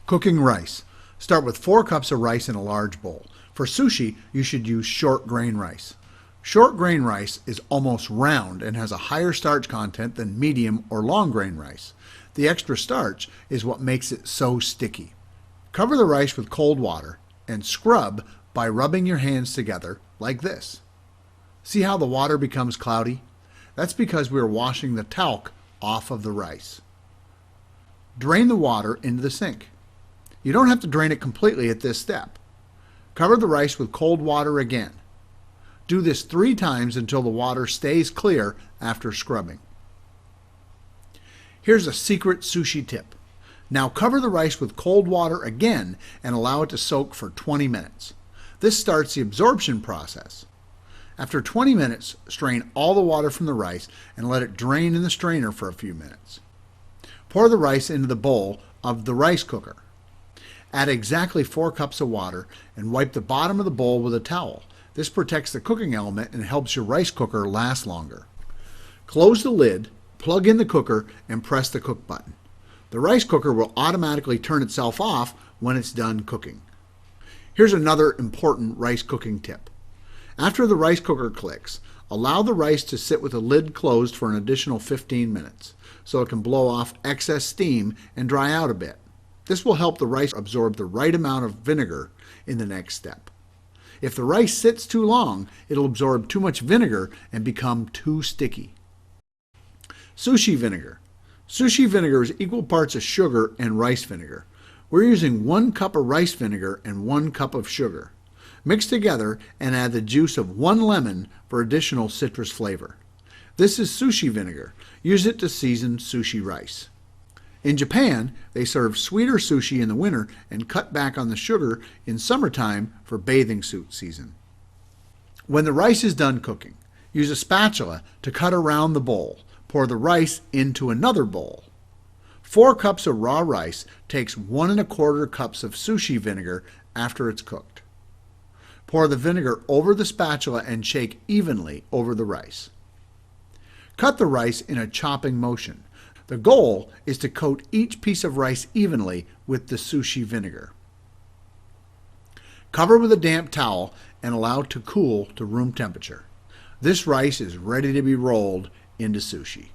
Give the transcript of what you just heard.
Cooking rice. Start with 4 cups of rice in a large bowl. For sushi, you should use short grain rice. Short grain rice is almost round and has a higher starch content than medium or long grain rice. The extra starch is what makes it so sticky. Cover the rice with cold water and scrub by rubbing your hands together like this. See how the water becomes cloudy? That's because we are washing the talc off of the rice. Drain the water into the sink. You don't have to drain it completely at this step. Cover the rice with cold water again. Do this 3 times until the water stays clear after scrubbing. Here's a secret sushi tip. Now cover the rice with cold water again and allow it to soak for 20 minutes. This starts the absorption process. After 20 minutes, strain all the water from the rice and let it drain in the strainer for a few minutes. Pour the rice into the bowl of the rice cooker. Add exactly 4 cups of water and wipe the bottom of the bowl with a towel. This protects the cooking element and helps your rice cooker last longer. Close the lid, plug in the cooker, and press the cook button. The rice cooker will automatically turn itself off when it's done cooking. Here's another important rice cooking tip. After the rice cooker clicks, allow the rice to sit with the lid closed for an additional 15 minutes so it can blow off excess steam and dry out a bit. This will help the rice absorb the right amount of vinegar in the next step. If the rice sits too long, it'll absorb too much vinegar and become too sticky. Sushi vinegar. Sushi vinegar is equal parts of sugar and rice vinegar. We're using 1 cup of rice vinegar and 1 cup of sugar. Mix together and add the juice of 1 lemon for additional citrus flavor. This is sushi vinegar. Use it to season sushi rice. In Japan, they serve sweeter sushi in the winter and cut back on the sugar in summertime for bathing suit season. When the rice is done cooking, use a spatula to cut around the bowl. Pour the rice into another bowl. 4 cups of raw rice takes 1 1/4 cups of sushi vinegar after it's cooked. Pour the vinegar over the spatula and shake evenly over the rice. Cut the rice in a chopping motion. The goal is to coat each piece of rice evenly with the sushi vinegar. Cover with a damp towel and allow to cool to room temperature. This rice is ready to be rolled into sushi.